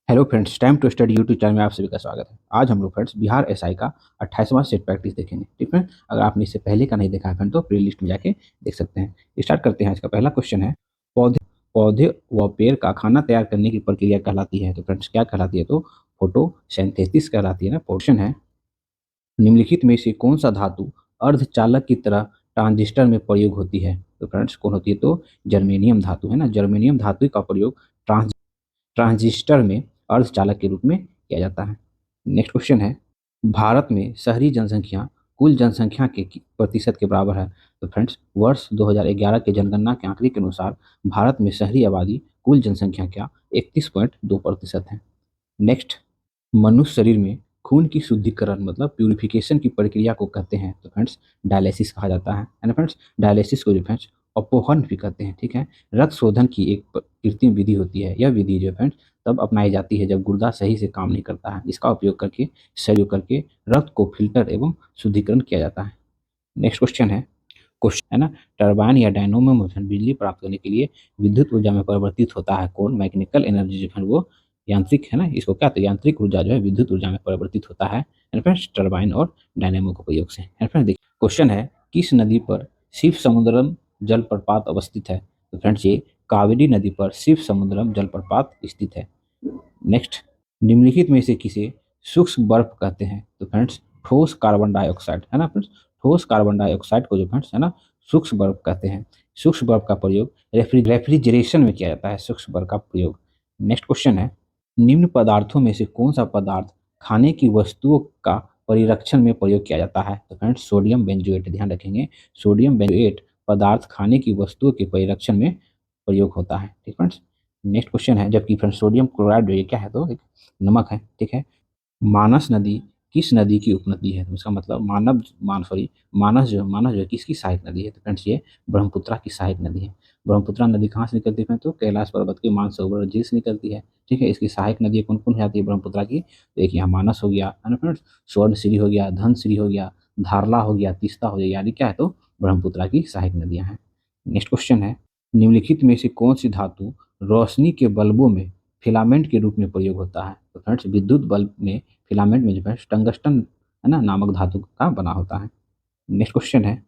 Hello friends, time to study YouTube channel में आप सभी का स्वागत है। आज हम लोग फ्रेंड्स बिहार एसआई का 28वां सेट प्रैक्टिस देखेंगे। ठीक है, अगर आपने इससे पहले का नहीं देखा है फ्रेंड तो प्ले लिस्ट में जाके देख सकते हैं। स्टार्ट करते हैं। इसका पहला क्वेश्चन है, पौधे पौधे व पेड़ का खाना तैयार करने की प्रक्रिया कहलाती है। तो फ्रेंड्स क्या कहलाती है? तो फोटोसिंथेसिस कहलाती है ना। क्वेश्चन है, निम्नलिखित में से कौन सा धातु अर्धचालक की तरह ट्रांजिस्टर में प्रयोग होती है? तो फ्रेंड्स कौन होती है? तो जर्मेनियम धातु है ना। जर्मेनियम धातु का प्रयोग ट्रांजिस्टर में अर्धचालक के रूप में किया जाता है। नेक्स्ट क्वेश्चन है, भारत में शहरी जनसंख्या कुल जनसंख्या के प्रतिशत के बराबर है। तो फ्रेंड्स वर्ष 2011 के जनगणना के आंकड़े के अनुसार भारत में शहरी आबादी कुल जनसंख्या का 31.2% है। नेक्स्ट, मनुष्य शरीर में खून की शुद्धिकरण मतलब प्यूरिफिकेशन की प्रक्रिया को कहते हैं। तो फ्रेंड्स डायलिसिस कहा जाता है ना फ्रेंड्स। डायलिसिस को जो फ्रेंड्स अपौहन भी कहते हैं। ठीक है, रक्त शोधन की एक कृत्रिम विधि होती है। यह विधि जो फ्रेंड्स तब अपनाई जाती है जब गुर्दा सही से काम नहीं करता है। इसका उपयोग करके सहयोग करके रक्त को फिल्टर एवं शुद्धिकरण किया जाता है। नेक्स्ट क्वेश्चन है, ना, टरबाइन या डायनोमो में बिजली प्राप्त करने के लिए विद्युत ऊर्जा में परिवर्तित होता है कौन? मैकेनिकल एनर्जी जो है वो यांत्रिक है ना। इसको क्या तो यांत्रिक ऊर्जा जो है विद्युत ऊर्जा में परिवर्तित होता है फ्रेंड्स टरबाइन और डायनेमो के प्रयोग से। फ्रेंड्स देखिए, क्वेश्चन है, किस नदी पर शिव समुद्रम जलप्रपात अवस्थित है? तो फ्रेंड्स ये कावेरी नदी पर शिव समुद्रम जलप्रपात स्थित है। नेक्स्ट, निम्नलिखित में से किसे सूक्ष्म बर्फ कहते हैं? तो फ्रेंड्स ठोस कार्बन डाइऑक्साइड है ना फ्रेंड्स। ठोस कार्बन डाइऑक्साइड को जो फ्रेंड्स है ना सूक्ष्म बर्फ कहते हैं। सूक्ष्म बर्फ का प्रयोग रेफ्रिजरेशन में किया जाता है। सूक्ष्म बर्फ का प्रयोग। नेक्स्ट क्वेश्चन है, निम्न पदार्थों में से कौन सा पदार्थ खाने की वस्तुओं का परिरक्षण में प्रयोग किया जाता है? तो फ्रेंड्स सोडियम बेंजोएट, ध्यान रखेंगे सोडियम बेंजोएट पदार्थ खाने की वस्तुओं के परिरक्षण में प्रयोग होता है। ठीक फ्रेंड्स। नेक्स्ट क्वेश्चन है, जबकि फ्रेंड्स सोडियम क्लोराइड जो ये क्या है? तो एक नमक है। ठीक है, मानस नदी किस नदी की उपनदी है? तो इसका मतलब मानस जो है किसकी सहायक नदी है? तो फ्रेंड्स ये ब्रह्मपुत्रा की सहायक नदी है। ब्रह्मपुत्रा नदी कहाँ से निकलती है? तो कैलाश पर्वत के मानसरोवर झील से निकलती है। ठीक है, इसकी सहायक नदी कौन कौन हो जाती है ब्रह्मपुत्रा की? तो एक यहाँ मानस हो गया है ना फ्रेंड्स, स्वर्णश्री हो गया, धनश्री हो गया, धारला हो गया, तीस्ता हो गया, यानी क्या है? तो ब्रह्मपुत्रा की सहायक नदियां हैं। नेक्स्ट क्वेश्चन है, निम्नलिखित में से कौन सी धातु रोशनी के बल्बों में फिलामेंट के रूप में प्रयोग होता है? तो फ्रेंड्स विद्युत बल्ब में फिलामेंट में जो है टंगस्टन है ना नामक धातु का बना होता है। नेक्स्ट क्वेश्चन है,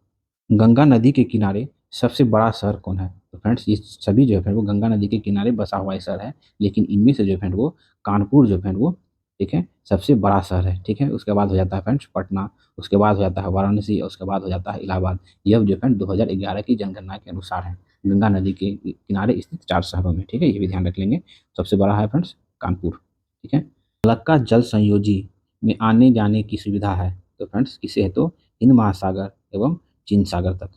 गंगा नदी के किनारे सबसे बड़ा शहर कौन है? तो फ्रेंड्स ये सभी जो है वो गंगा नदी के किनारे बसा हुआ एक शहर है, लेकिन इनमें से जो है वो कानपुर जो है वो ठीक है सबसे बड़ा शहर है। ठीक है, उसके बाद हो जाता है फ्रेंड्स पटना, उसके बाद हो जाता है वाराणसी और उसके बाद हो जाता है इलाहाबाद। यह जो है 2011 की जनगणना के अनुसार है। गंगा नदी के किनारे स्थित 4 शहरों में। ठीक है, ये भी ध्यान रख लेंगे। सबसे बड़ा है फ्रेंड्स कानपुर। ठीक है, मलक्का जल संयोजी में आने जाने की सुविधा है। तो फ्रेंड्स किसे है? तो हिंद महासागर एवं चीन सागर तक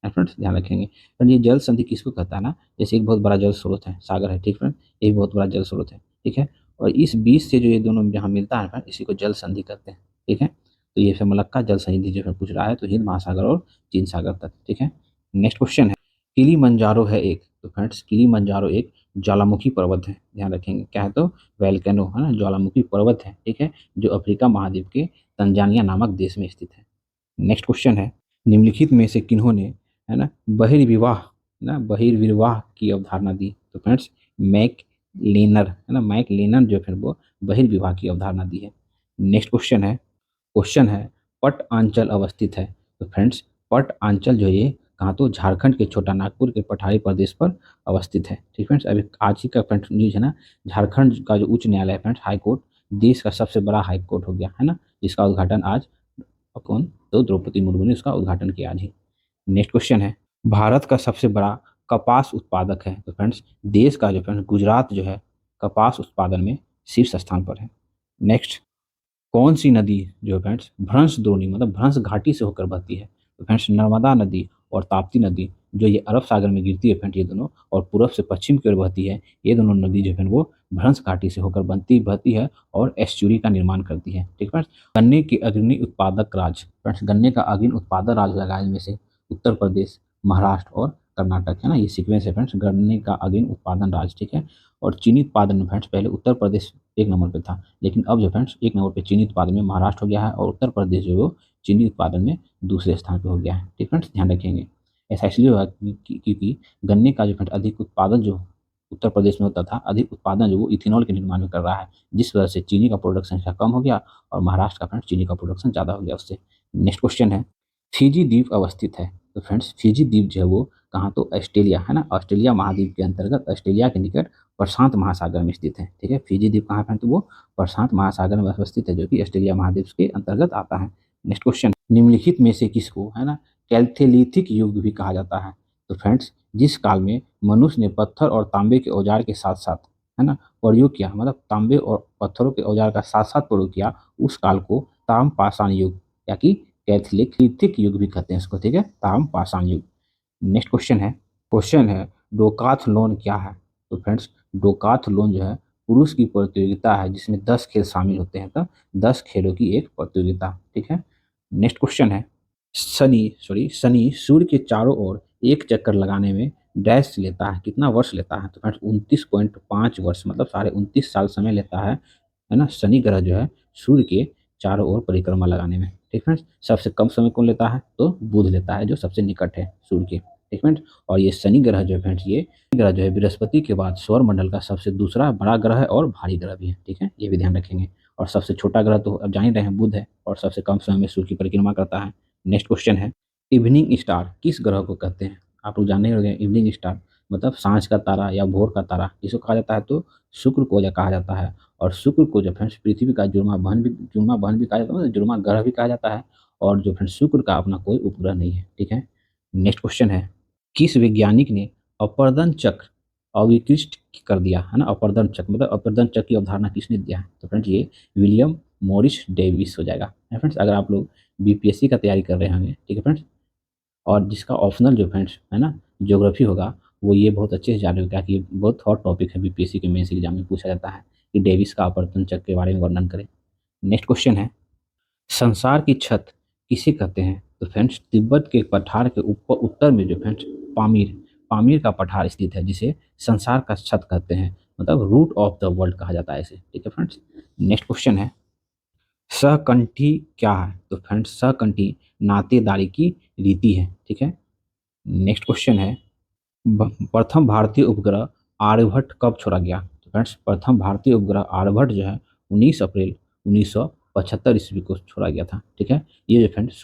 है फ्रेंड्स, ध्यान रखेंगे। फ्रेंड ये जल संधि किसको कहता है ना? जैसे एक बहुत बड़ा जल स्रोत है सागर है, ठीक फ्रेंड, एक बहुत बड़ा जल स्रोत है। ठीक है, और इस बीच से जो ये दोनों जहाँ मिलता है फ्रेंड इसी को जल संधि कहते हैं। ठीक है, तो ये फिर मलक्का जल संधि जो है पूछ रहा है, तो हिंद महासागर और चीन सागर तक। ठीक है, नेक्स्ट क्वेश्चन है, किलीमंजारो है एक। तो फ्रेंड्स किलीमंजारो एक ज्वालामुखी पर्वत है, ध्यान रखेंगे क्या है? तो वेलकैनो है ना, ज्वालामुखी पर्वत है। ठीक है, जो अफ्रीका महाद्वीप के तंजानिया नामक देश में स्थित है। नेक्स्ट क्वेश्चन है, निम्नलिखित में से किन्होंने है ना बहिर्विवाह की अवधारणा दी? तो फ्रेंड्स मैक लेनर है ना, मैक लेनर जो फिर वो बहिर्विवाह की अवधारणा दी है। नेक्स्ट क्वेश्चन है पट आंचल अवस्थित है। तो फ्रेंड्स पट आंचल जो ये कहाँ? तो झारखंड के छोटा नागपुर के पठारी प्रदेश पर अवस्थित है। ठीक फ्रेंड्स, अभी आज ही का फ्रेंड्स न्यूज है ना, झारखंड का जो उच्च न्यायालय है फ्रेंड्स हाई कोर्ट, देश का सबसे बड़ा हाई कोर्ट हो गया है ना, जिसका उद्घाटन आज कौन? तो द्रौपदी मुर्मू ने उसका उद्घाटन किया आज ही। नेक्स्ट क्वेश्चन है, भारत का सबसे बड़ा कपास उत्पादक है। तो फ्रेंड्स देश का जो फ्रेंड्स गुजरात जो है कपास उत्पादन में शीर्ष स्थान पर है। नेक्स्ट, कौन सी नदी जो फ्रेंड्स भ्रंश द्रोणी मतलब भ्रंश घाटी से होकर बहती है? तो फ्रेंड्स नर्मदा नदी और ताप्ती नदी जो ये अरब सागर में गिरती है फ्रेंड्स, ये दोनों और पूर्व से पश्चिम की ओर बहती है। ये दोनों नदी जो है वो भ्रंश घाटी से होकर बनती बहती है और एस्चुरी का निर्माण करती है। ठीक फ्रेंड्स, गन्ने के अग्रणी उत्पादक राज्य, फ्रेंड्स गन्ने का अग्रणी उत्पादक राज्य में से उत्तर प्रदेश, महाराष्ट्र और कर्नाटक है ना, ये सीक्वेंस है फ्रेंड्स गन्ने का अग्रणी उत्पादन राज्य। ठीक है, और चीनी उत्पादन में फ्रेंड्स पहले उत्तर प्रदेश एक नंबर पे था, लेकिन अब जो फ्रेंड्स एक नंबर पे चीनी उत्पादन में महाराष्ट्र हो गया है और उत्तर प्रदेश जो है वो चीनी उत्पादन में दूसरे स्थान पे हो गया है। ठीक फ्रेंड्स, ध्यान रखेंगे। ऐसा इसलिए हुआ क्योंकि गन्ने का जो फ्रेंड्स अधिक उत्पादन जो उत्तर प्रदेश में होता था, अधिक उत्पादन जो वो इथेनॉल के निर्माण में कर रहा है, जिस वजह से चीनी का प्रोडक्शन कम हो गया और महाराष्ट्र का फ्रेंड्स चीनी का प्रोडक्शन ज़्यादा हो गया उससे। नेक्स्ट क्वेश्चन है, फिजी द्वीप अवस्थित है। तो फ्रेंड्स फिजी द्वीप जो है वो कहाँ, तो ऑस्ट्रेलिया है ना, ऑस्ट्रेलिया महाद्वीप के अंतर्गत ऑस्ट्रेलिया के निकट प्रशांत महासागर में स्थित है। ठीक है, फिजी द्वीप कहाँ पर, तो वो प्रशांत महासागर में अवस्थित है, जो कि ऑस्ट्रेलिया महाद्वीप के अंतर्गत आता है। नेक्स्ट क्वेश्चन, निम्नलिखित में से किसको है ना कैल्थेलिथिक युग भी कहा जाता है। तो फ्रेंड्स जिस काल में मनुष्य ने पत्थर और तांबे के औजार के साथ साथ है ना प्रयोग किया, मतलब तांबे और पत्थरों के औजार का साथ साथ प्रयोग किया, उस काल को ताम्रपाषाण युग या कि कैथलिथिक युग भी कहते हैं इसको। ठीक है, ताम्रपाषाण युग। नेक्स्ट क्वेश्चन है डोकाथलॉन क्या है। तो फ्रेंड्स डोकाथलॉन जो है पुरुष की प्रतियोगिता है जिसमें 10 खेल शामिल होते हैं, तो 10 खेलों की एक प्रतियोगिता। ठीक है, नेक्स्ट क्वेश्चन है, शनि सूर्य के चारों ओर एक चक्कर लगाने में डैश लेता है, कितना वर्ष लेता है। तो फ्रेंड्स 29.5 वर्ष, मतलब 29.5 साल समय लेता है ना शनि ग्रह जो है सूर्य के चारों ओर परिक्रमा लगाने में। ठीक फ्रेंड्स, सबसे कम समय कौन लेता है, तो बुध लेता है जो सबसे निकट है सूर्य के। ठीक फ्रेंड्स, और ये शनि ग्रह जो है फ्रेंड्स, ये शनि ग्रह जो है बृहस्पति के बाद सौर मंडल का सबसे दूसरा बड़ा ग्रह है और भारी ग्रह भी है। ठीक है, ये भी ध्यान रखेंगे। और सबसे छोटा ग्रह तो अब जान ही रहे हैं बुध है, और सबसे कम समय में सूर्य की परिक्रमा करता है। नेक्स्ट क्वेश्चन है, इवनिंग स्टार किस ग्रह को कहते हैं। आप लोग जानने होंगे इवनिंग स्टार मतलब सांझ का तारा या भोर का तारा किसको कहा जाता है, तो शुक्र को या कहा जाता है। और शुक्र को जो फ्रेंड्स पृथ्वी का जुड़वा बहन भी कहा जाता है, मतलब जुड़वा ग्रह भी कहा जाता है। और जो फ्रेंड्स शुक्र का अपना कोई उपग्रह नहीं है। ठीक है, नेक्स्ट क्वेश्चन है, किस वैज्ञानिक ने अपर्दन चक्र अविकृष्ट कर दिया है ना। अपर्दन चक्र मतलब अपर्दन चक्र की अवधारणा किसने दिया है, तो फ्रेंड्स ये विलियम मॉरिस डेविस हो जाएगा। फ्रेंड्स अगर आप लोग बीपीएससी का तैयारी कर रहे होंगे, ठीक है फ्रेंड्स, और जिसका ऑप्शनल जो फ्रेंड्स है ना ज्योग्राफी होगा, वो ये बहुत अच्छे से जान होगा कि ये बहुत हॉट टॉपिक है, बीपीएससी के मेंस एग्जाम में पूछा जाता है कि डेविस का अपवर्तन चक्र के बारे में वर्णन करें। नेक्स्ट क्वेश्चन है, संसार की छत किसे कहते हैं। तो फ्रेंड्स तिब्बत के पठार के ऊपर उत्तर में जो फ्रेंड्स पामीर पामीर का पठार स्थित है, जिसे संसार का छत कहते हैं, मतलब रूट ऑफ द वर्ल्ड कहा जाता है इसे। ठीक है फ्रेंड्स, नेक्स्ट क्वेश्चन है, सहकंठी क्या है। तो फ्रेंड्स सहकंठी नातेदारी की रीति है। ठीक है, नेक्स्ट क्वेश्चन है, प्रथम भारतीय उपग्रह आर्यभट्ट कब छोड़ा गया। तो फ्रेंड्स प्रथम भारतीय उपग्रह आर्यभट्ट जो है 19 अप्रैल 1975 ईस्वी को छोड़ा गया था। ठीक है, ये जो friends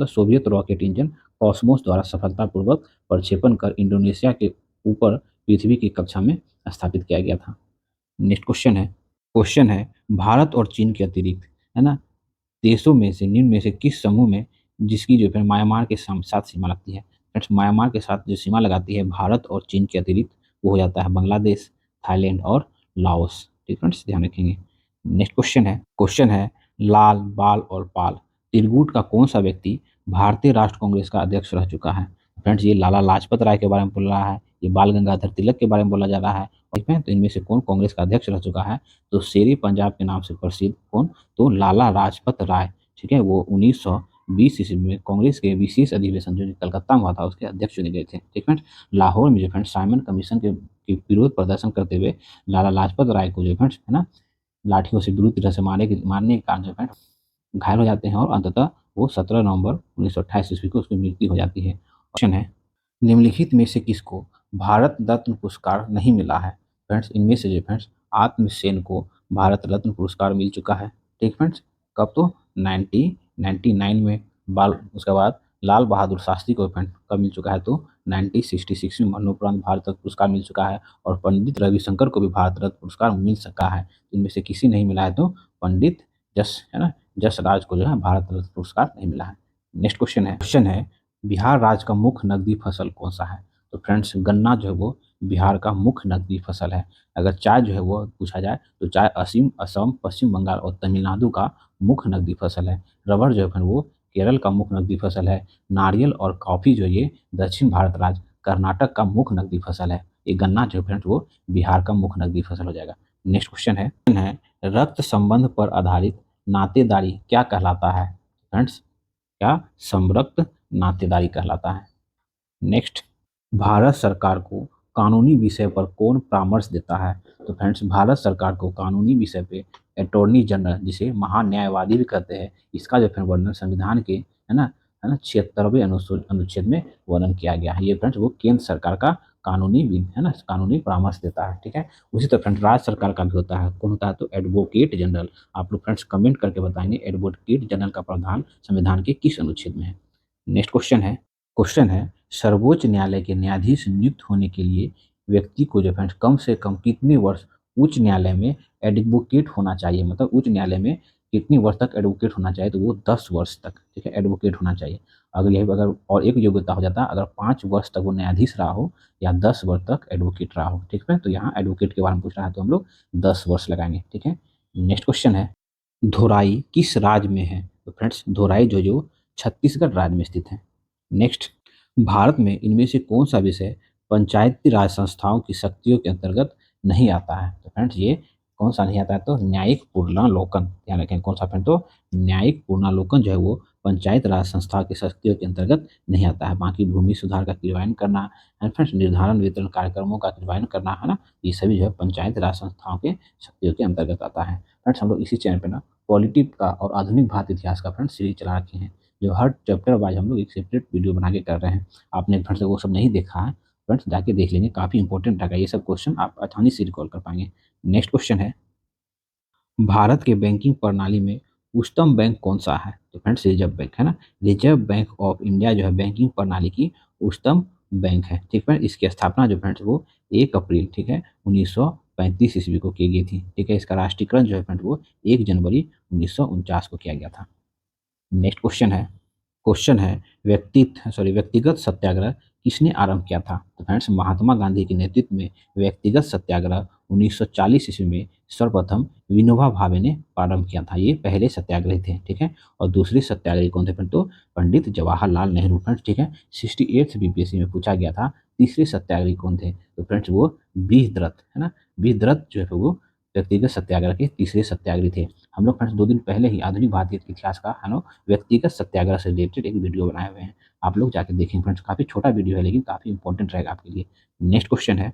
Soviet rocket engine Cosmos द्वारा सफलतापूर्वक प्रक्षेपण कर इंडोनेशिया के ऊपर पृथ्वी की कक्षा में स्थापित किया गया था। नेक्स्ट क्वेश्चन है भारत और चीन के अतिरिक्त है ना देशों में से निम्न में से किस समूह में जिसकी जो है म्यांमार के साथ सीमा लगती है। फ्रेंड्स म्यांमार के साथ जो सीमा लगाती है भारत और चीन के अतिरिक्त, वो हो जाता है बांग्लादेश, थाईलैंड और लाओस। ठीक फ्रेंड्स, ध्यान रखेंगे। नेक्स्ट क्वेश्चन है लाल बाल और पाल त्रिगुट का कौन सा व्यक्ति भारतीय राष्ट्र कांग्रेस का अध्यक्ष रह चुका है। फ्रेंड्स ये लाला लाजपत राय के बारे में बोल रहा है, ये बाल गंगाधर तिलक के बारे में बोला जा रहा है। ठीक है, तो इनमें से कौन कांग्रेस का अध्यक्ष रह चुका है, तो शेरे पंजाब के नाम से प्रसिद्ध कौन, तो लाला लाजपत राय। ठीक है, वो 1920 ईस्वी में कांग्रेस के विशेष अधिवेशन जो कलकत्ता में हुआ था उसके अध्यक्ष चुने गए थे। ठीक है, लाहौर में जो फ्रेंड्स साइमन कमीशन के विरोध प्रदर्शन करते हुए लाला लाजपत राय को जो फ्रेंड्स है ना लाठियों से बुरी तरह से मारने के कारण जो है घायल हो जाते हैं, और अंततः वो 17 नवंबर 1928 ईस्वी को उसकी मृत्यु हो जाती है। क्वेश्चन है, निम्नलिखित में से किसको भारत रत्न पुरस्कार नहीं मिला है। फ्रेंड्स इनमें से जो फ्रेंड्स आत्मसेन को भारत रत्न पुरस्कार मिल चुका है। ठीक फ्रेंड्स, कब, तो 1999 में। उसके बाद लाल बहादुर शास्त्री को फ्रेंड कब मिल चुका है, तो 1966 में मरणोपरांत भारत रत्न पुरस्कार मिल चुका है। और पंडित रविशंकर को भी भारत रत्न पुरस्कार मिल सका है। इनमें से किसी नहीं मिला है, तो पंडित जस है ना जस राज को जो है भारत रत्न पुरस्कार नहीं मिला है। नेक्स्ट क्वेश्चन है बिहार राज्य का मुख्य नकदी फसल कौन सा है। तो फ्रेंड्स गन्ना जो है वो बिहार का मुख्य नकदी फसल है। अगर चाय जो है वो पूछा जाए तो चाय असम पश्चिम बंगाल और तमिलनाडु का मुख्य नकदी फसल है। रबर जो है फ्रेंड वो केरल का मुख्य नकदी फसल है। नारियल और कॉफ़ी जो ये दक्षिण भारत राज्य कर्नाटक का मुख्य नकदी फसल है। ये गन्ना जो फ्रेंड्स वो बिहार का मुख्य नकदी फसल हो जाएगा। नेक्स्ट क्वेश्चन है रक्त संबंध पर आधारित नातेदारी क्या कहलाता है। फ्रेंड्स क्या समरक्त नातेदारी कहलाता है। नेक्स्ट, भारत सरकार को कानूनी विषय पर कौन परामर्श देता है। तो फ्रेंड्स भारत सरकार को कानूनी विषय पे अटॉर्नी जनरल, जिसे महान्यायवादी भी कहते हैं, इसका जो फिर वर्णन संविधान के है ना 76वें अनुच्छेद में वर्णन किया गया है। ये फ्रेंड्स वो केंद्र सरकार का कानूनी है ना, कानूनी परामर्श देता है। ठीक है, उसी तरह फ्रेंड्स राज्य सरकार का भी होता है। कौन होता है? तो एडवोकेट जनरल। आप लोग फ्रेंड्स कमेंट करके बताएंगे एडवोकेट जनरल का प्रावधान संविधान के किस अनुच्छेद में है। नेक्स्ट क्वेश्चन है सर्वोच्च न्यायालय के न्यायाधीश नियुक्त होने के लिए व्यक्ति को जो फ्रेंड्स कम से कम कितने वर्ष उच्च न्यायालय में एडवोकेट होना चाहिए, मतलब उच्च न्यायालय में कितनी वर्ष तक एडवोकेट होना चाहिए? तो वो 10 वर्ष तक, ठीक है, एडवोकेट होना चाहिए। अगर और एक योग्यता हो जाता है, अगर 5 वर्ष तक वो न्यायाधीश रहा हो या 10 वर्ष तक एडवोकेट रहा हो। ठीक है, तो यहाँ एडवोकेट के बारे में पूछ रहा है तो हम लोग 10 वर्ष लगाएंगे। ठीक है, नेक्स्ट क्वेश्चन है धोराई किस राज्य में है? तो फ्रेंड्स धोराई जो छत्तीसगढ़ राज्य में स्थित है। नेक्स्ट, भारत में इनमें से कौन सा विषय पंचायती राज संस्थाओं की शक्तियों के अंतर्गत नहीं आता है? तो फ्रेंड्स ये कौन सा नहीं आता है? तो न्यायिक पुनर्विलोकन। ध्यान रखें कौन सा फ्रेंड? तो न्यायिक पुनर्विलोकन जो है वो पंचायत राज संस्था की शक्तियों के अंतर्गत नहीं आता है। बाकी भूमि सुधार का क्रियान्वयन करना है फ्रेंड्स, निर्धारण वितरण कार्यक्रमों का क्रियान्वयन करना है ना, ये सभी जो है पंचायत राज संस्थाओं के शक्तियों के अंतर्गत आता है। फ्रेंड्स हम लोग इसी चैनल पे ना पॉलिटी का और आधुनिक भारत इतिहास का फ्रेंड्स सीरीज चला रखे हैं, जो हर चैप्टर वाइज हम लोग एक सेपरेट वीडियो बना के कर रहे हैं। आपने फ्रेंड्स वो सब नहीं देखा है, फ्रेंड्स जाके देख लेंगे, काफ़ी इंपॉर्टेंट रहेगा ये सब क्वेश्चन, आप आसानी से रिकॉल कर पाएंगे। नेक्स्ट क्वेश्चन है भारत के बैंकिंग प्रणाली में उच्चतम बैंक कौन सा है? तो फ्रेंड्स रिजर्व बैंक है ना, रिजर्व बैंक ऑफ इंडिया जो है बैंकिंग प्रणाली की उच्चतम बैंक है। ठीक है, इसकी स्थापना जो फ्रेंड्स वो 1 अप्रैल, ठीक है, 1935 ईस्वी को की गई थी। ठीक है, इसका राष्ट्रीयकरण जो है फ्रेंड्स वो 1 जनवरी 1949 को किया गया था। नेक्स्ट क्वेश्चन है व्यक्तिगत सत्याग्रह किसने आरंभ किया था? तो फ्रेंड्स महात्मा गांधी के नेतृत्व में व्यक्तिगत सत्याग्रह 1940 ईस्वी में सर्वप्रथम विनोबा भावे ने प्रारंभ किया था। ये पहले सत्याग्रही थे। ठीक है, और दूसरे सत्याग्रही कौन थे फ्रेंड? तो पंडित जवाहरलाल नेहरू। फ्रेंड्स ठीक है, 68 बीपीएससी में पूछा गया था तीसरे सत्याग्रही कौन थे? तो फ्रेंड्स वो बृहद्रथ है ना, बृहद्रथ जो है वो व्यक्तिगत सत्याग्रह के तीसरे सत्याग्रही थे। हम लोग फ्रेंड्स 2 दिन पहले ही आधुनिक भारतीय इतिहास का है ना व्यक्तिगत सत्याग्रह से रिलेटेड एक वीडियो बनाए हुए हैं, आप लोग जाके देखें फ्रेंड्स, काफ़ी छोटा वीडियो है लेकिन काफ़ी इंपॉर्टेंट रहेगा आपके लिए। नेक्स्ट क्वेश्चन है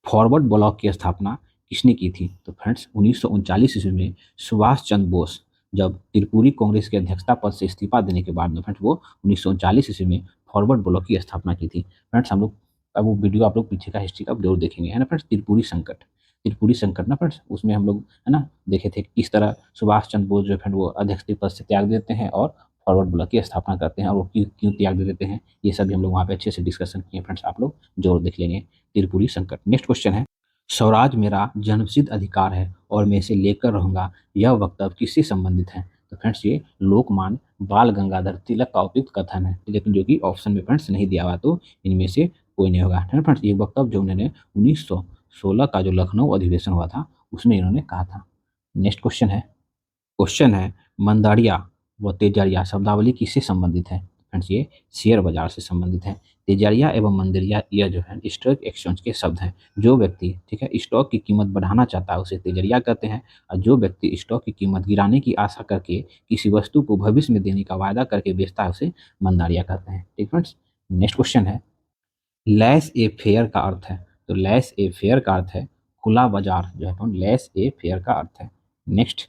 फॉरवर्ड ब्लॉक की स्थापना किसने की थी? तो फ्रेंड्स 1939 ईस्वी में सुभाष चंद्र बोस जब त्रिपुरी कांग्रेस के अध्यक्षता पद से इस्तीफा देने के बाद में फ्रेंड्स वो 1939 ईस्वी में फॉरवर्ड ब्लॉक की स्थापना की थी। फ्रेंड्स हम लोग अब वो वीडियो आप लोग पीछे का हिस्ट्री का जरूर देखेंगे है ना फ्रेंड्स। त्रिपुरी संकट ना फ्रेंड्स, उसमें हम लोग है ना देखे थे किस तरह सुभाष चंद्र बोस जो है वो अध्यक्ष पद से त्याग देते हैं और फॉरवर्ड ब्लॉक की स्थापना करते हैं, और वो क्यों क्यों त्याग दे देते हैं, ये सभी हम लोग वहाँ पे अच्छे से डिस्कशन किए फ्रेंड्स, आप लोग जरूर देख लेंगे त्रिपुरी संकट। नेक्स्ट क्वेश्चन है स्वराज मेरा जन्मसिद्ध अधिकार है और मैं इसे लेकर रहूंगा, यह वक्तव्य किससे संबंधित है? तो फ्रेंड्स ये लोकमान्य बाल गंगाधर तिलक का उपयुक्त कथन है, लेकिन जो कि ऑप्शन में फ्रेंड्स नहीं दिया हुआ, तो इनमें से कोई नहीं होगा। है ना फ्रेंड्स, ये वक्तव्य जो उन्होंने 1916 का जो लखनऊ अधिवेशन हुआ था उसमें इन्होंने कहा था। नेक्स्ट क्वेश्चन है मंदारिया व तेजारिया शब्दावली किससे संबंधित है? फ्रेंड्स ये शेयर बाजार से संबंधित है। तेजारिया एवं मंदिरिया यह जो है स्टॉक एक्सचेंज के शब्द हैं। जो व्यक्ति ठीक है स्टॉक की कीमत बढ़ाना चाहता है उसे तेजरिया कहते हैं, और जो व्यक्ति स्टॉक की कीमत गिराने की आशा करके किसी वस्तु को भविष्य में देने का वायदा करके बेचता है उसे मंदारिया कहते हैं। ठीक फ्रेंड्स, नेक्स्ट क्वेश्चन है लैस ए फेयर का अर्थ है? तो लैस ए फेयर का अर्थ है खुला बाजार, जो है लैस ए फेयर का अर्थ है। नेक्स्ट,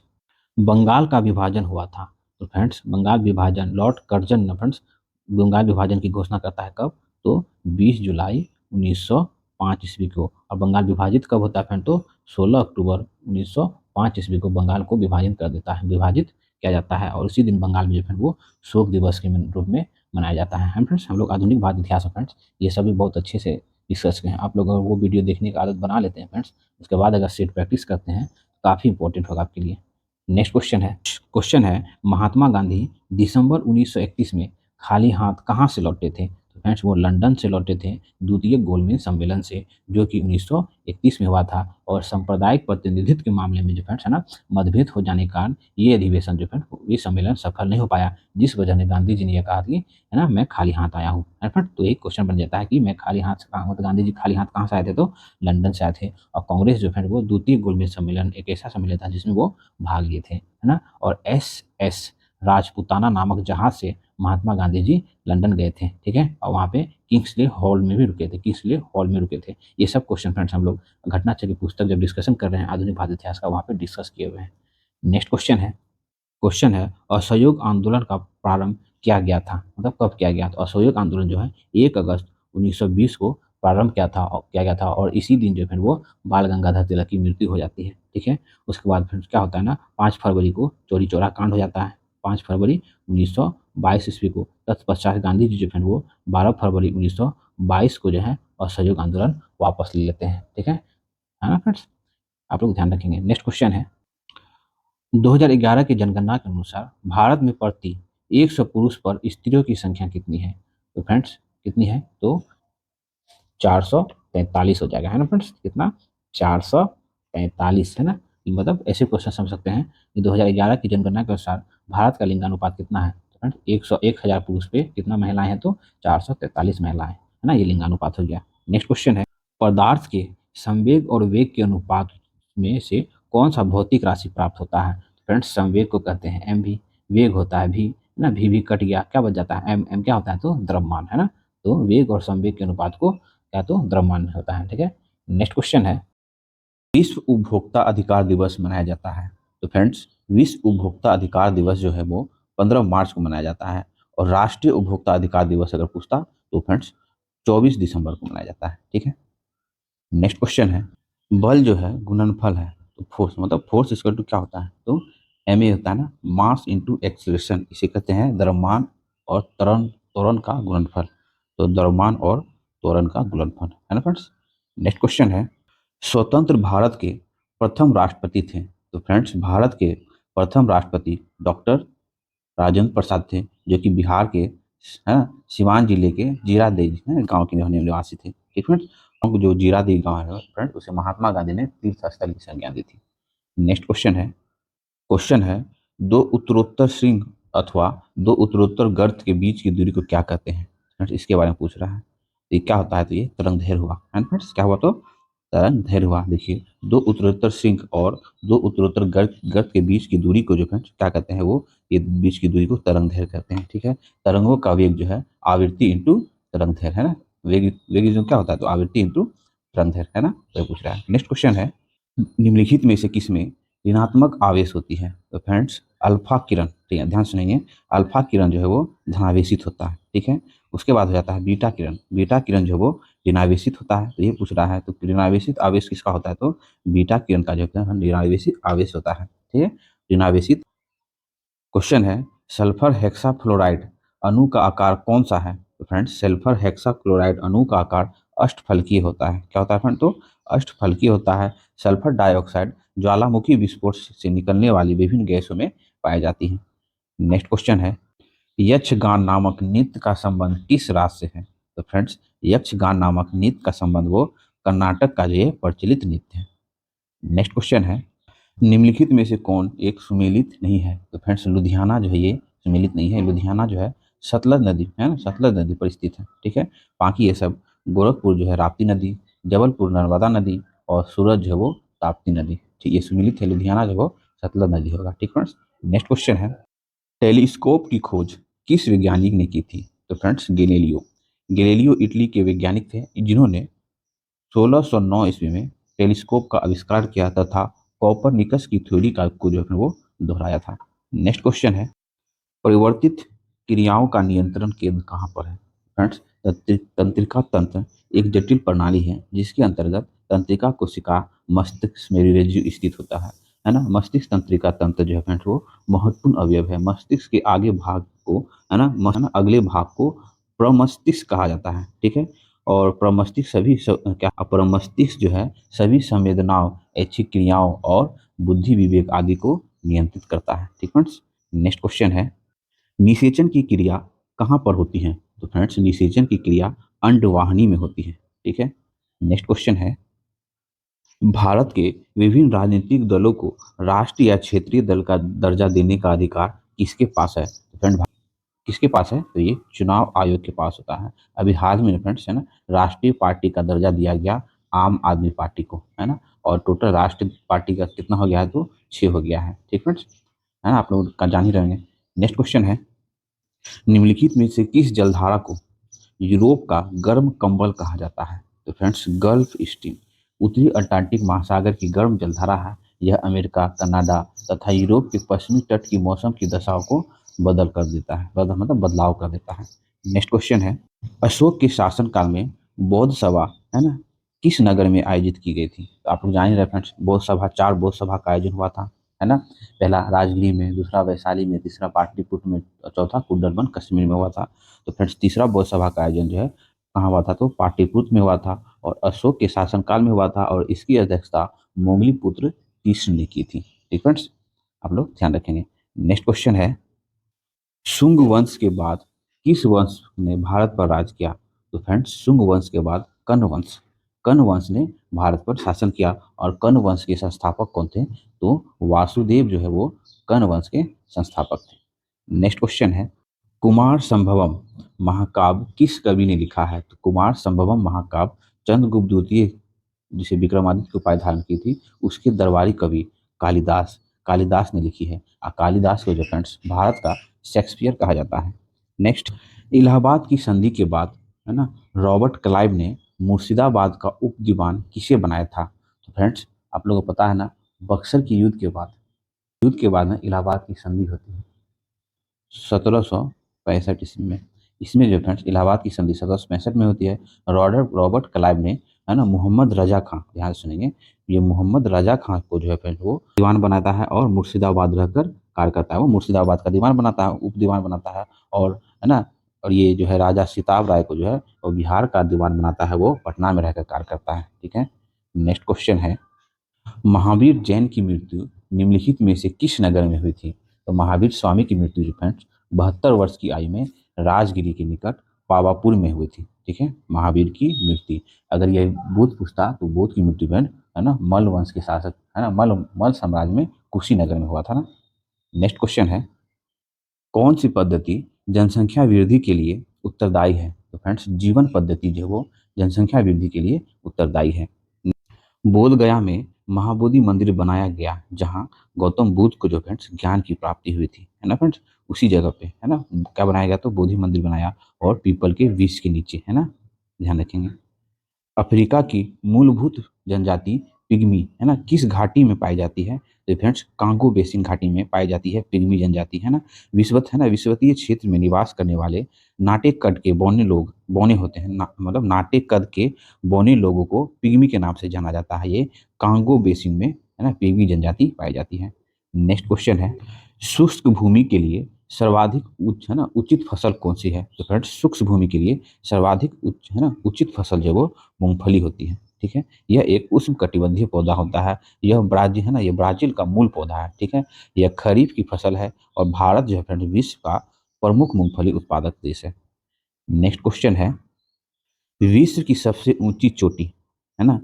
बंगाल का विभाजन हुआ था। तो फ्रेंड्स बंगाल विभाजन लॉर्ड कर्जन ने फ्रेंड्स बंगाल विभाजन की घोषणा करता है कब? तो 20 जुलाई 1905 ईस्वी को। और बंगाल विभाजित कब होता है फ्रेंड? तो 16 अक्टूबर 1905 ईस्वी को बंगाल को विभाजित कर देता है, विभाजित किया जाता है, और उसी दिन बंगाल में जो है वो शोक दिवस के रूप में मनाया जाता है। फ्रेंड्स हम लोग आधुनिक भारत इतिहास में फ्रेंड्स ये सभी बहुत अच्छे से डिस्कस किए हैं। आप लोग अगर वो वीडियो देखने की आदत बना लेते हैं फ्रेंड्स, उसके बाद अगर सेट प्रैक्टिस करते हैं तो काफ़ी इंपॉर्टेंट होगा आपके लिए। नेक्स्ट क्वेश्चन है महात्मा गांधी दिसंबर 1931 में खाली हाथ कहाँ से लौटे थे? तो फ्रेंड्स वो लंदन से लौटे थे द्वितीय गोलमेज सम्मेलन से, जो कि 1931 में हुआ था, और सांप्रदायिक प्रतिनिधित्व के मामले में जो फ्रेंड्स है ना मतभेद हो जाने के कारण ये अधिवेशन जो फ्रेंड ये सम्मेलन सफल नहीं हो पाया, जिस वजह ने गांधी जी ने यह कहा कि है ना मैं खाली हाथ आया हूँ। फ्रेंड तो एक क्वेश्चन बन जाता है कि मैं खाली हाथ कहाँ हूँ, तो गांधी जी खाली हाथ कहाँ से आए थे? तो लंदन से आए थे। और कांग्रेस जो फ्रेंड वो द्वितीय गोलमेज सम्मेलन एक ऐसा सम्मेलन था जिसमें वो भाग लिए थे, है ना, और एस राजपुताना नामक जहाज से महात्मा गांधी जी लंदन गए थे। ठीक है, और वहाँ पे किंग्सले हॉल में भी रुके थे, किंग्सले हॉल में रुके थे। ये सब क्वेश्चन फ्रेंड्स हम लोग घटनाचक्र की पुस्तक जब डिस्कशन कर रहे हैं आधुनिक भारत इतिहास का, वहाँ पे डिस्कस किए हुए हैं। नेक्स्ट क्वेश्चन है असहयोग आंदोलन का प्रारंभ किया गया था, मतलब कब किया गया? तो असहयोग आंदोलन जो है 1 अगस्त 1920 को प्रारंभ किया गया था और इसी दिन जो है वो बाल गंगाधर तिलक की मृत्यु हो जाती है। ठीक है, उसके बाद फिर क्या होता है ना, 5 फरवरी को चौरी चौरा कांड हो जाता है, 5 फरवरी 1922 ईस्वी को। तत्पश्चात गांधी जी जो है वो 12 फरवरी 1922 को जो है असहयोग आंदोलन वापस ले लेते हैं। ठीक है ना फ्रेंड्स, आप लोग ध्यान रखेंगे। नेक्स्ट क्वेश्चन है, 2011 की जनगणना के अनुसार भारत में प्रति 100 पुरुष पर स्त्रियों की संख्या कितनी है? तो फ्रेंड्स कितनी है? तो 443 हो जाएगा, है ना फ्रेंड्स, कितना? 443, है ना। मतलब ऐसे क्वेश्चन समझ सकते हैं कि 2011 की जनगणना के अनुसार भारत का लिंगानुपात कितना है? तो फ्रेंड्स 100 पुरुष पे कितना महिलाएं हैं? तो 443 महिलाएं, है ना, ये लिंगानुपात हो गया। नेक्स्ट क्वेश्चन है, पदार्थ के संवेग और वेग के अनुपात में से कौन सा भौतिक राशि प्राप्त होता है? फ्रेंड्स संवेग को कहते हैं एम भी, वेग होता है भी, है ना, भी कट गया, क्या बच जाता है? एम, एम क्या होता है? तो द्रव्यमान, है ना। तो वेग और संवेग के अनुपात को क्या तो द्रव्यमान होता है। ठीक है, नेक्स्ट क्वेश्चन है, विश्व उपभोक्ता अधिकार दिवस मनाया जाता है? तो फ्रेंड्स विश्व उपभोक्ता अधिकार दिवस जो है वो 15 मार्च को मनाया जाता है, और राष्ट्रीय उपभोक्ता अधिकार दिवस अगर पूछता तो फ्रेंड्स 24 दिसंबर को मनाया जाता है। ठीक है, नेक्स्ट क्वेश्चन है, बल जो है गुणनफल है, तो फोर्स मतलब फोर्स इक्वल टू क्या होता है? तो एम ए होता है ना, मास इंटू एक्सलेशन, इसे कहते हैं द्रव्यमान और त्वरण, त्वरण का गुणनफल। तो द्रव्यमान और त्वरण का गुणनफल, है ना फ्रेंड्स। नेक्स्ट क्वेश्चन है, स्वतंत्र भारत के प्रथम राष्ट्रपति थे? तो फ्रेंड्स भारत के प्रथम राष्ट्रपति डॉक्टर राजेंद्र प्रसाद थे, जो कि बिहार के, है ना, सिवान जिले के जीरादेई गांव के रहने निवासी थे। ठीक फ्रेंड्स, जो जीरादेई गांव है फ्रेंड्स, उसे महात्मा गांधी ने तीर्थ स्थल की संज्ञा दी थी। नेक्स्ट क्वेश्चन है, दो उत्तरोत्तर श्रृंग अथवा दो उत्तरोत्तर गर्त के बीच की दूरी को क्या कहते हैं? फ्रेंड्स इसके बारे में पूछ रहा है। तो ये क्या होता है? तो ये तरंग दैर्घ्य हुआ, है ना फ्रेंड्स, क्या हुआ? तो तरंग दैर्घ्य हुआ। देखिए, दो उत्तरोत्तर श्रृंग और दो उत्तरोत्तर गर्त गर्त के बीच की दूरी को जो फ्रेंड्स क्या कहते हैं? वो ये बीच की दूरी को तरंग दैर्घ्य कहते हैं। ठीक है, तरंगों का वेग जो है आवृत्ति इंटू तरंग दैर्घ्य, है ना। वेग वेग जो क्या होता है? तो आवृत्ति इंटू तरंग दैर्घ्य, है ना। तो पूछ रहा है। नेक्स्ट क्वेश्चन है, निम्नलिखित में से किसमें ऋणात्मक आवेश होती है? तो फ्रेंड्स अल्फा किरण, ठीक है, ध्यान सुनेंगे, अल्फा किरण जो है वो धनावेशित होता है। ठीक है, उसके बाद हो जाता है बीटा किरण, बीटा किरण जो है वो ऋणावेशित होता है। तो ये पूछ रहा है, तो ऋणावेशित आवेश किसका होता है? तो बीटा किरण का जो है ऋणावेशित आवेश होता है। ठीक है, ऋणावेशित। क्वेश्चन है, सल्फर हेक्साफ्लोराइड अणु का आकार कौन सा है? तो फ्रेंड्स सल्फर हेक्साफ्लोराइड अणु का आकार अष्टफलकीय होता है। क्या होता है फ्रेंड? तो अष्टफलकीय होता है। सल्फर डाइऑक्साइड ज्वालामुखी विस्फोट से निकलने वाली विभिन्न गैसों में पाई जाती है। नेक्स्ट क्वेश्चन है, यक्षगान नामक नृत्य का संबंध किस राज्य से है? तो फ्रेंड्स यक्षगान नामक नृत्य का संबंध वो कर्नाटक का जो है प्रचलित नृत्य है। नेक्स्ट क्वेश्चन है, निम्नलिखित में से कौन एक सुमेलित नहीं है? तो फ्रेंड्स लुधियाना जो है ये सुमेलित नहीं है। लुधियाना जो है सतलज नदी, है ना, सतलज नदी पर स्थित है। ठीक है, बाकी ये सब गोरखपुर जो है राप्ती नदी, जबलपुर नर्मदा नदी, और सूरत जो है वो ताप्ती नदी। ठीक, ये सुमेलित है। लुधियाना जो है वो सतलज नदी होगा। ठीक फ्रेंड्स, नेक्स्ट क्वेश्चन है, टेलीस्कोप की खोज किस वैज्ञानिक ने की थी? तो फ्रेंड्स गैलीलियो। गैलीलियो इटली के वैज्ञानिक थे जिन्होंने 1609 ईस्वी में टेलीस्कोप का आविष्कार किया तथा कॉपरनिकस की थ्योरी का को जो है वो दोहराया था। नेक्स्ट क्वेश्चन है, परिवर्तित क्रियाओं का नियंत्रण केंद्र कहाँ पर है? फ्रेंड्स तंत्रिका तंत्र एक जटिल प्रणाली है जिसके अंतर्गत तंत्रिका कोशिका मस्तिष्क में रेडियो स्थित होता है ना। मस्तिष्क तंत्रिका तंत्र जो है फ्रेंड्स वो महत्वपूर्ण अवयव है। मस्तिष्क के आगे भाग को, है ना, अगले भाग को प्रमस्तिष्क कहा जाता है। ठीक है, और प्रमस्तिष्क क्या प्रमस्तिष्क जो है सभी संवेदनाओं, ऐच्छिक क्रियाओं और बुद्धि विवेक आदि को नियंत्रित करता है। ठीक फ्रेंड्स, नेक्स्ट क्वेश्चन है, निषेचन की क्रिया कहाँ पर होती है? तो फ्रेंड्स निषेचन की क्रिया अंडवाहिनी में होती है। ठीक है, नेक्स्ट क्वेश्चन है, भारत के विभिन्न राजनीतिक दलों को राष्ट्रीय या क्षेत्रीय दल का दर्जा देने का अधिकार किसके पास है? तो फ्रेंड किसके पास है? तो ये चुनाव आयोग के पास होता है। अभी हाल में फ्रेंड्स, है ना, राष्ट्रीय पार्टी का दर्जा दिया गया आम आदमी पार्टी को, है ना, और टोटल राष्ट्रीय पार्टी का कितना हो गया है? तो 6 हो गया है। ठीक फ्रेंड्स, है ना, आप लोग का जान ही रहेंगे। नेक्स्ट क्वेश्चन है, निम्नलिखित में से किस जलधारा को यूरोप का गर्म कंबल कहा जाता है? तो फ्रेंड्स गल्फ स्ट्रीम उत्तरी अटलांटिक महासागर की गर्म जलधारा है। यह अमेरिका, कनाडा तथा यूरोप के पश्चिमी तट की मौसम की दशाओं को बदल कर देता है, मतलब बदलाव कर देता है। नेक्स्ट क्वेश्चन है, अशोक के शासनकाल में बौद्ध सभा, है ना, किस नगर में आयोजित की गई थी? तो आप लोग जान ही रहे फ्रेंड्स, बौद्ध सभा, 4 बौद्ध सभा का आयोजन हुआ था, है ना। पहला राजगीर में, दूसरा वैशाली में, तीसरा पाटलिपुत्र में, और चौथा कुंडलवन कश्मीर में हुआ था। तो फ्रेंड्स तीसरा बौद्ध सभा का आयोजन जो है कहाँ हुआ था? तो पाटलिपुत्र में हुआ था, और अशोक के शासनकाल में हुआ था, और इसकी अध्यक्षता मोगली तीसरे ने की थी। ठीक फ्रेंड्स, आप लोग ध्यान रखेंगे। नेक्स्ट क्वेश्चन है, शुंग वंश के बाद किस वंश ने भारत पर राज किया? तो फ्रेंड्स शुंग वंश के बाद कर्ण वंश ने भारत पर शासन किया, और कर्ण वंश के संस्थापक कौन थे? तो वासुदेव जो है वो कर्ण वंश के संस्थापक थे। नेक्स्ट क्वेश्चन है, कुमार संभवम महाकाव्य किस कवि ने लिखा है? तो कुमार संभवम महाकाव्य चंद्रगुप्त द्वितीय, जिसे विक्रमादित्य की उपाधि धारण की थी, उसके दरबारी कवि कालिदास ने लिखी है। और कालिदास को जो फ्रेंड्स भारत का शेक्सपियर कहा जाता है। नेक्स्ट, इलाहाबाद की संधि के बाद, है ना, रॉबर्ट क्लाइव ने मुर्शिदाबाद का उप दीवान किसे बनाया था? तो फ्रेंड्स आप लोगों को पता है ना, बक्सर की युद्ध के बाद में इलाहाबाद की संधि होती है 1765 ईस्वी में। इसमें जो फ्रेंड्स इलाहाबाद की संधि 1765 में होती है। रॉबर्ट क्लाइव ने, है ना, मोहम्मद रजा खां, ध्यान से सुनेंगे, ये मोहम्मद रजा खां को जो है फ्रेंड्स वो दीवान बनाता है, और मुर्शिदाबाद रहकर कार्य करता है। वो मुर्शिदाबाद का दीवान बनाता है, उप दीवान बनाता है, और है ना, और ये जो है राजा सिताब राय को जो है वो बिहार का दीवान बनाता है, वो पटना में रहकर कार्य करता है। ठीक है। नेक्स्ट क्वेश्चन है, महावीर जैन की मृत्यु निम्नलिखित में से किस नगर में हुई थी? तो महावीर स्वामी की मृत्यु जो फ्रेंड्स 72 वर्ष की आयु में राजगिरी के निकट पावापुर में हुई थी। ठीक है, महावीर की मृत्यु। अगर ये बुद्ध पूछता तो बुद्ध की मृत्यु फ्रेंड, है ना, मल्ल वंश के शासक, है ना, मल्ल साम्राज्य में कुशीनगर में हुआ था ना। नेक्स्ट क्वेश्चन है, कौन सी पद्धति जनसंख्या वृद्धि के लिए उत्तरदायी है? तो फ्रेंड्स जीवन पद्धति जो है वो जनसंख्या वृद्धि के लिए उत्तरदायी है। बोध गया में महाबोधि मंदिर बनाया गया, जहाँ गौतम बुद्ध को जो फ्रेंड्स ज्ञान की प्राप्ति हुई थी, है ना फ्रेंड्स, उसी जगह पे, है ना, क्या बनाया गया? तो बोधि मंदिर बनाया, और पीपल के वृक्ष के नीचे, है ना, ध्यान रखेंगे। अफ्रीका की मूलभूत जनजाति पिग्मी, है ना, किस घाटी में पाई जाती है? तो फ्रेंड्स कांगो बेसिन घाटी में पाई जाती है पिग्मी जनजाति, है ना। विषुवतीय क्षेत्र में निवास करने वाले नाटे कद के बौने होते हैं, मतलब नाटे कद के बौने लोगों को पिग्मी के नाम से जाना जाता है। ये कांगो बेसिन में, है ना, पिग्मी जनजाति पाई जाती है। नेक्स्ट क्वेश्चन है, शुष्क भूमि के लिए सर्वाधिक उच्च, है ना, उचित फसल कौन सी है? तो फ्रेंड्स शुष्क भूमि के लिए सर्वाधिक उच्च, है ना, उचित फसल जो वो मूंगफली होती है। ठीक है, यह एक उष्णकटिबंधीय पौधा होता है। यह ब्राजील, है ना, यह ब्राजील का मूल पौधा है। ठीक है, यह खरीफ की फसल है, और भारत जो है फ्रेंड विश्व का प्रमुख मूंगफली उत्पादक देश है। नेक्स्ट क्वेश्चन है, विश्व की सबसे ऊंची चोटी, है ना,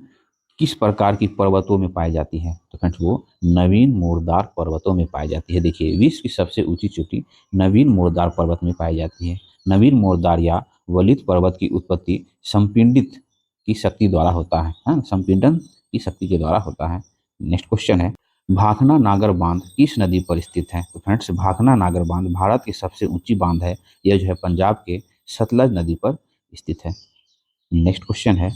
किस प्रकार की पर्वतों में पाई जाती है? तो फ्रेंड्स वो नवीन मोरदार पर्वतों में पाई जाती है। देखिए, विश्व की सबसे ऊंची चोटी नवीन मोरदार पर्वत में पाई जाती है। नवीन मोरदार या वलित पर्वत की उत्पत्ति संपीड़ित की शक्ति द्वारा होता है, हाँ, संपीड़न की शक्ति के द्वारा होता है। नेक्स्ट क्वेश्चन है, भाखना नागर बांध किस नदी पर स्थित है? तो फ्रेंड्स भाखना नागर बांध भारत की सबसे ऊंची बांध है। यह जो है पंजाब के सतलज नदी पर स्थित है। नेक्स्ट क्वेश्चन है,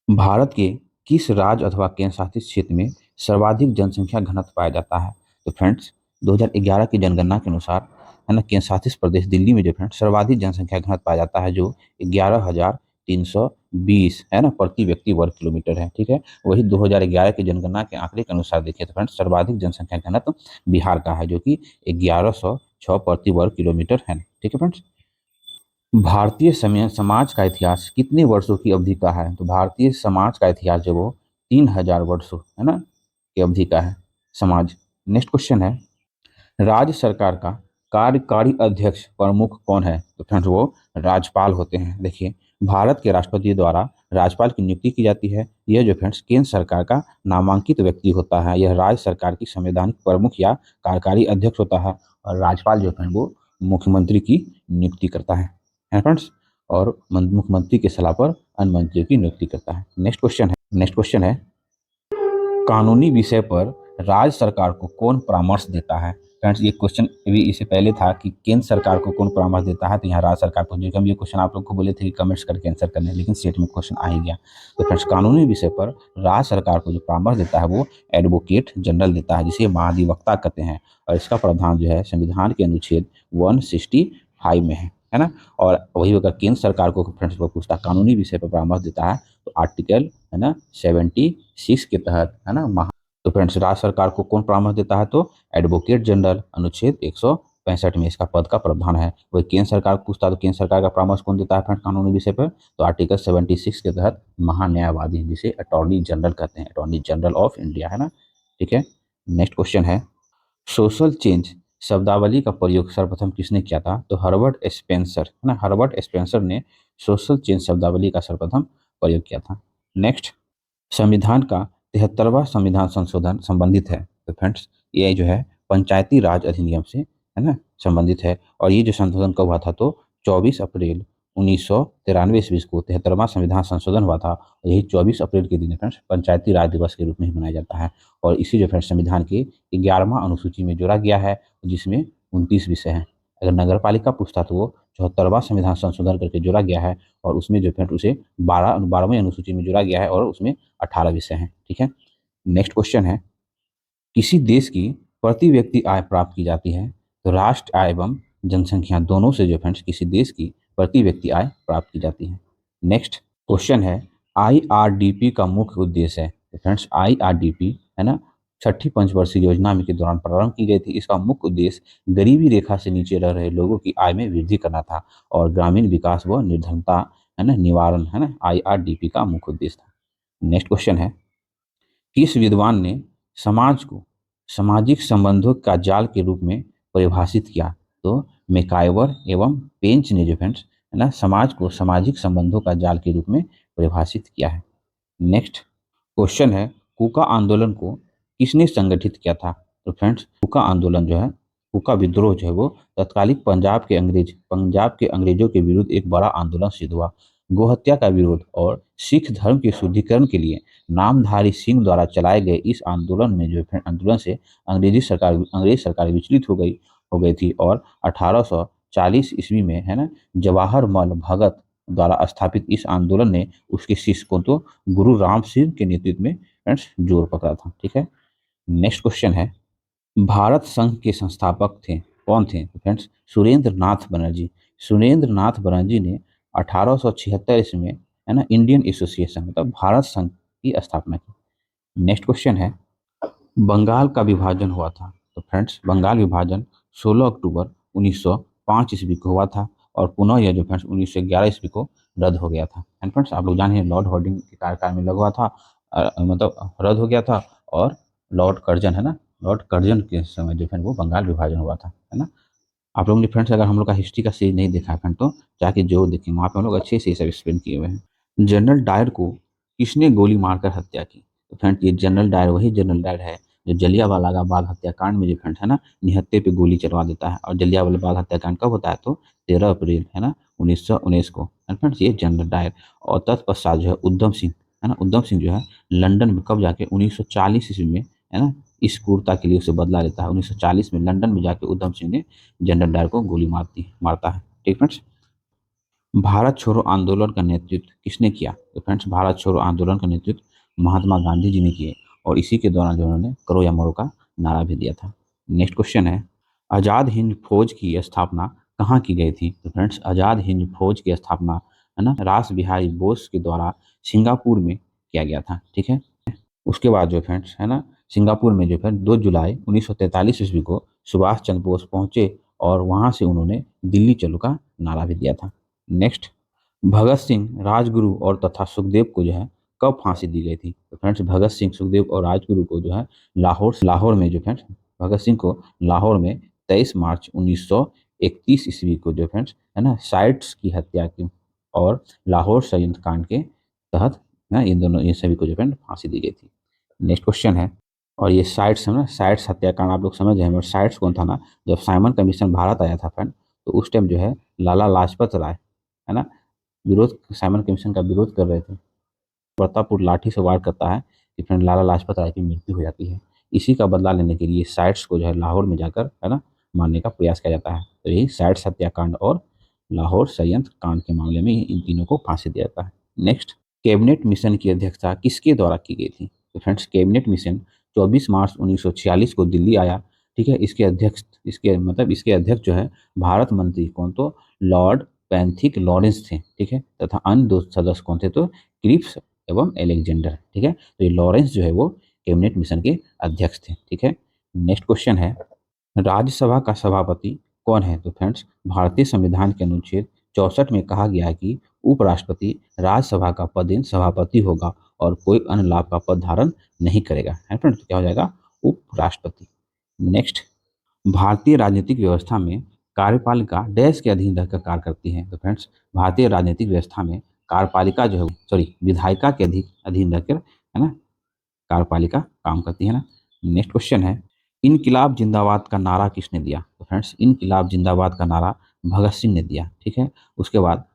भारत के किस राज्य अथवा केंद्र शासित क्षेत्र में सर्वाधिक जनसंख्या घनत्व पाया जाता है? तो फ्रेंड्स 2011 की जनगणना के अनुसार, है ना, केंद्र शासित प्रदेश दिल्ली में जो फ्रेंड्स सर्वाधिक जनसंख्या घनत्व पाया जाता है, जो 11,320, है ना, प्रति व्यक्ति वर्ग किलोमीटर है। ठीक है, वही 2011 की जनगणना के आंकड़े के अनुसार देखिए तो फ्रेंड्स सर्वाधिक जनसंख्या घनत्व बिहार का है, जो कि 1106 प्रति वर्ग किलोमीटर है। ठीक है फ्रेंड्स, भारतीय समय समाज का इतिहास कितने वर्षों की अवधि का है? तो भारतीय समाज का इतिहास जो वो 3000 वर्षों, है ना, की अवधि का है समाज। नेक्स्ट क्वेश्चन है, राज्य सरकार का कार्यकारी अध्यक्ष प्रमुख कौन है? तो फ्रेंड्स वो राज्यपाल होते हैं। देखिए, भारत के राष्ट्रपति द्वारा राज्यपाल की नियुक्ति की जाती है। यह जो फ्रेंड्स केंद्र सरकार का नामांकित व्यक्ति होता है। यह राज्य सरकार की संवैधानिक प्रमुख या कार्यकारी अध्यक्ष होता है, और राज्यपाल जो है वो मुख्यमंत्री की नियुक्ति करता है फ्रेंड्स, और मुख्यमंत्री के सलाह पर अन्य मंत्रियों की नियुक्ति करता है। नेक्स्ट क्वेश्चन है, कानूनी विषय पर राज्य सरकार को कौन परामर्श देता है? फ्रेंड्स ये क्वेश्चन भी इससे पहले था कि केंद्र सरकार को कौन परामर्श देता है, तो यहाँ राज्य सरकार को, जो हम ये क्वेश्चन आप लोग को बोले थे कि कमेंट्स करके आंसर करने, लेकिन स्टेट में क्वेश्चन आ ही गया। तो फ्रेंड्स कानूनी विषय पर राज्य सरकार को जो परामर्श देता है वो एडवोकेट जनरल देता है, जिसे महाधिवक्ता कहते हैं, और इसका प्रावधान जो है संविधान के अनुच्छेद 165 में है है ना। और वही अगर केंद्र सरकार को फ्रेंड्स को पूछता कानूनी विषय पर परामर्श देता है तो आर्टिकल है ना 76 के तहत है ना तो फ्रेंड्स राज्य सरकार को कौन परामर्श देता है तो एडवोकेट जनरल अनुच्छेद 165 में इसका पद का प्रावधान है। वही केंद्र सरकार को पूछता है तो केंद्र सरकार का परामर्श कौन देता है फ्रेंड्स कानूनी विषय पर तो आर्टिकल 76 के तहत महान्यायवादी जिसे अटॉर्नी जनरल कहते हैं, अटॉर्नी जनरल ऑफ इंडिया, है ना। ठीक है, नेक्स्ट क्वेश्चन है सोशल चेंज शब्दावली का प्रयोग सर्वप्रथम किसने किया था तो हर्बर्ट स्पेंसर, है ना। हर्बर्ट स्पेंसर ने सोशल चेंज शब्दावली का सर्वप्रथम प्रयोग किया था। नेक्स्ट, संविधान का 73वां संविधान संशोधन संबंधित है तो फ्रेंड्स ये जो है पंचायती राज अधिनियम से है ना संबंधित है। और ये जो संशोधन कब हुआ था तो 24 अप्रैल 1993 ईस्वी को 73वां संविधान संशोधन हुआ था। और यही 24 अप्रैल के दिन फ्रेंड्स पंचायती राज दिवस के रूप में ही मनाया जाता है। और इसी जो फ्रेंड्स संविधान की 11वां अनुसूची में जोड़ा गया है जिसमें 29 विषय हैं। अगर नगर पालिका पूछता तो वो 74वां संविधान संशोधन करके जोड़ा गया है और उसमें जो फ्रेंड उसे 12वीं अनुसूची में जोड़ा गया है और उसमें 18 विषय हैं। ठीक है, नेक्स्ट क्वेश्चन है किसी देश की प्रति व्यक्ति आय प्राप्त की जाती है तो राष्ट्र आय एवं जनसंख्या दोनों से जो फ्रेंड्स किसी देश की प्रति व्यक्ति आय प्राप्त की जाती है। नेक्स्ट क्वेश्चन है आईआरडीपी का मुख्य उद्देश्य है तो फ्रेंड्स आईआरडीपी है ना छठी पंचवर्षीय योजना में के दौरान प्रारंभ की गई थी। इसका मुख्य उद्देश्य गरीबी रेखा से नीचे रह रहे लोगों की आय में वृद्धि करना था और ग्रामीण विकास व निर्धनता है ना निवारण है ना आईआरडीपी का मुख्य उद्देश्य था। नेक्स्ट क्वेश्चन है किस विद्वान ने समाज को सामाजिक संबंधों का जाल के रूप में परिभाषित किया तो मैकाइवर एवं पेंच ने जो फ्रेंड्स है ना समाज को सामाजिक संबंधों का जाल के रूप में परिभाषित किया है। नेक्स्ट क्वेश्चन है कूका आंदोलन को किसने संगठित किया था तो फ्रेंड्स कूका आंदोलन जो है कूका विद्रोह जो है वो तत्कालिक पंजाब के अंग्रेजों के विरुद्ध एक बड़ा आंदोलन सिद्ध हुआ। गोहत्या का विरोध और सिख धर्म के शुद्धिकरण के लिए नामधारी सिंह द्वारा चलाए गए इस आंदोलन में जो आंदोलन से अंग्रेज सरकार विचलित हो गई थी और 1840 ईस्वी में है ना जवाहरमल भगत द्वारा स्थापित इस आंदोलन ने उसके शिष्य को तो गुरु राम सिंह के नेतृत्व में फ्रेंड्स जोर पकड़ा था। ठीक है, नेक्स्ट क्वेश्चन है भारत संघ के संस्थापक थे कौन थे तो फ्रेंड्स सुरेंद्र नाथ बनर्जी। सुरेंद्र नाथ बनर्जी ने 1876 ईस्वी में है ना इंडियन एसोसिएशन मतलब भारत संघ की स्थापना की। नेक्स्ट क्वेश्चन है बंगाल का विभाजन हुआ था तो फ्रेंड्स बंगाल विभाजन 16 अक्टूबर 1905 ईस्वी को हुआ था और पुनः यह जो फ्रेंड्स 1911 ईस्वी को रद्द हो गया था। एंड फ्रेंड्स आप लोग जानिए लॉर्ड हार्डिंग के कार्यकाल में लगा हुआ था मतलब रद्द हो गया था और लॉर्ड कर्जन है ना लॉर्ड कर्जन के समय जो फ्रेंड वो बंगाल विभाजन हुआ था, है ना। आप लोगों ने फ्रेंड्स अगर हम लोग का हिस्ट्री का सीरीज नहीं देखा है फ्रेंड तो जाके जरूर देखें, वहाँ पे हम लोग अच्छे से ये सब एक्सप्लेन किए हुए हैं। जनरल डायर को किसने गोली मारकर हत्या की तो फ्रेंड ये जनरल डायर वही जनरल डायर है जो जलियांवाला बाग हत्याकांड में जो फ्रेंड है ना निहत्थे पे गोली चलवा देता है। और जलियांवाला बाग हत्याकांड कब होता है तो 13 अप्रैल है ना 1919 को। फ्रेंड्स ये जनरल डायर और तत्पश्चात जो है उधम सिंह है ना उधम सिंह जो है लंदन में कब जाके 1940 ईस्वी में है ना इस क्रूरता के लिए उसे बदला लेता है। 1940 में लंदन में जाके उधम सिंह ने जनरल डायर को गोली मारता है। ठीक फ्रेंड्स, भारत छोड़ो आंदोलन का नेतृत्व किसने किया तो फ्रेंड्स भारत छोड़ो आंदोलन का नेतृत्व महात्मा गांधी जी ने किए और इसी के दौरान जो उन्होंने करो या मरो का नारा भी दिया था। नेक्स्ट क्वेश्चन है आज़ाद हिंद फौज की स्थापना कहाँ की गई थी तो फ्रेंड्स आज़ाद हिंद फौज की स्थापना है ना रास बिहारी बोस के द्वारा सिंगापुर में किया गया था। ठीक है, उसके बाद जो फ्रेंड्स है ना सिंगापुर में जो है 2 जुलाई 1943 ईस्वी को सुभाष चंद्र बोस पहुंचे और वहां से उन्होंने दिल्ली चलो का नारा भी दिया था। नेक्स्ट, भगत सिंह राजगुरु और तथा सुखदेव को जो है कब फांसी दी गई थी तो फ्रेंड्स भगत सिंह सुखदेव और राजगुरु को जो है लाहौर में जो फ्रेंड्स भगत सिंह को लाहौर में 23 मार्च 1931 ईस्वी को जो फ्रेंड्स है ना साइट्स की हत्या की और लाहौर षड्यंत्र कांड के तहत ना ये सभी को जो फ्रेंड फांसी दी गई थी। नेक्स्ट क्वेश्चन है और ये साइट्स है ना साइट्स हत्याकांड आप लोग समझ रहे हैं। साइट्स कौन था ना जब साइमन कमीशन भारत आया था फ्रेंड तो उस टाइम जो है लाला लाजपत राय है ना साइमन कमीशन का विरोध कर रहे थे। प्रतापपुर लाठी से वार करता है कि फ्रेंड लाला लाजपत राय की मृत्यु हो जाती है। इसी का बदला लेने के लिए साइट्स को जो है लाहौर में जाकर है ना मारने का प्रयास किया जाता है। तो यही साइट्स हत्याकांड और लाहौर षड्यंत्र कांड के मामले में इन तीनों को फांसी दिया जाता है। नेक्स्ट, कैबिनेट मिशन की अध्यक्षता किसके द्वारा की गई थी तो फ्रेंड्स कैबिनेट मिशन 24 मार्च 1946 को दिल्ली आया। ठीक है, इसके अध्यक्ष इसके मतलब इसके अध्यक्ष जो है भारत मंत्री कौन, तो लॉर्ड पैंथिक लॉरेंस थे, ठीक है, तथा अन्य दो सदस्य कौन थे, तो क्रिप्स एवं एलेक्जेंडर, ठीक है। तो ये लॉरेंस जो है वो कैबिनेट मिशन के अध्यक्ष थे, ठीक है। नेक्स्ट क्वेश्चन है, राज्यसभा का सभापति कौन है, तो फ्रेंड्स भारतीय संविधान के अनुच्छेद 64 में कहा गया है कि उपराष्ट्रपति राज्यसभा का पदेन सभापति होगा और कोई अन्य लाभ का पद धारण नहीं करेगा, है फ्रेंड्स। तो क्या हो जाएगा, उपराष्ट्रपति। नेक्स्ट, भारतीय राजनीतिक व्यवस्था में कार्यपालिका डैश के अधीन रहकर कार्य करती है, तो फ्रेंड्स भारतीय राजनीतिक व्यवस्था में कार्यपालिका जो है सॉरी विधायिका के अधीन रहकर, है ना, कार्यपालिका काम करती है ना। नेक्स्ट क्वेश्चन है, इनकिलाब जिंदाबाद का नारा किसने दिया, तो फ्रेंड्स इनकिलाब जिंदाबाद का नारा भगत सिंह ने दिया, ठीक है। उसके बाद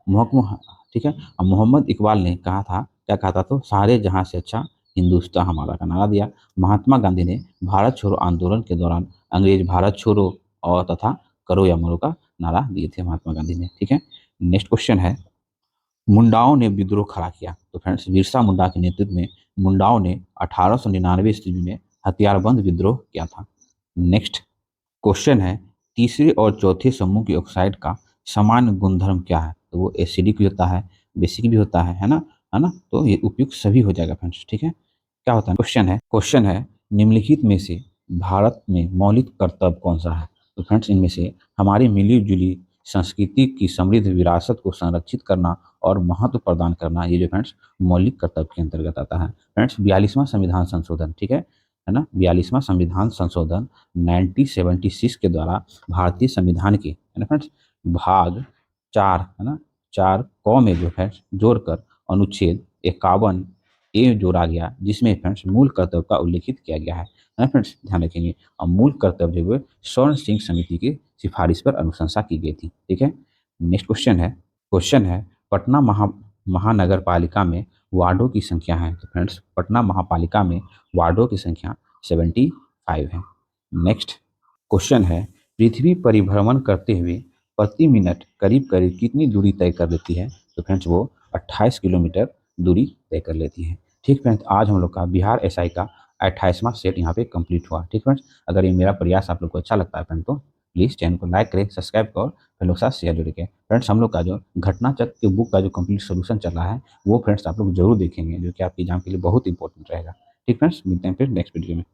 ठीक है, अब मोहम्मद इकबाल ने कहा था, क्या कहा था, तो सारे जहां से अच्छा हिंदुस्तान हमारा का नारा दिया। महात्मा गांधी ने भारत छोड़ो आंदोलन के दौरान अंग्रेज भारत छोड़ो और तथा करो या मरो का नारा दिए थे महात्मा गांधी ने, ठीक है। नेक्स्ट क्वेश्चन है, मुंडाओं ने विद्रोह खड़ा किया, तो फ्रेंड्स बिरसा मुंडा के नेतृत्व में मुंडाओं ने 1899 ईस्वी में हथियारबंद विद्रोह किया था। नेक्स्ट क्वेश्चन है, तीसरे और चौथे समूह की ऑक्साइड का समान गुणधर्म क्या है, तो वो एसिडिक भी होता है, बेसिक भी होता है ना, तो ये उपयुक्त सभी हो जाएगा फ्रेंड्स, ठीक है। क्या होता है, क्वेश्चन है निम्नलिखित में से भारत में मौलिक कर्तव्य कौन सा है, तो फ्रेंड्स इनमें से हमारी मिली जुली संस्कृति की समृद्ध विरासत को संरक्षित करना और महत्व प्रदान करना, ये जो फ्रेंड्स मौलिक कर्तव्य के अंतर्गत आता है। फ्रेंड्स 42वां संविधान संशोधन, ठीक है ना, 42वां संविधान संशोधन 1976 के द्वारा भारतीय संविधान के, है ना फ्रेंड्स, भाग 4, है ना, 4 क में जो है जोड़कर अनुच्छेद 51 ए जोड़ा गया, जिसमें फ्रेंड्स मूल कर्तव्य का उल्लेखित किया गया है ना फ्रेंड्स, ध्यान रखेंगे। और मूल कर्तव्य जो है स्वर्ण सिंह समिति की सिफारिश पर अनुशंसा की गई थी, ठीक है। नेक्स्ट क्वेश्चन है पटना महानगर पालिका में वार्डों की संख्या है, तो फ्रेंड्स पटना महापालिका में वार्डों की संख्या 75 है। नेक्स्ट क्वेश्चन है, पृथ्वी परिभ्रमण करते हुए प्रति मिनट करीब करीब कितनी दूरी तय कर लेती है, तो फ्रेंड्स वो 28 किलोमीटर दूरी तय कर लेती है। ठीक फ्रेंड्स, आज हम लोग का बिहार एसआई का 28वां सेट यहाँ पे कंप्लीट हुआ। ठीक फ्रेंड्स, अगर ये मेरा प्रयास आप लोग को अच्छा लगता है फ्रेंड, तो प्लीज़ चैनल को लाइक करें, सब्सक्राइब करें और फ्रेंड लोग के साथ शेयर जरूर करें। फ्रेंड्स हम लोग का जो घटना चक्र के बुक का जो कंप्लीट सोल्यूशन चल रहा है, वो फ्रेंड्स आप लोग जरूर देखेंगे, जो कि आपके एग्जाम के लिए बहुत इंपॉर्टेंट रहेगा। ठीक फ्रेंड्स, मिलते हैं फिर नेक्स्ट वीडियो में।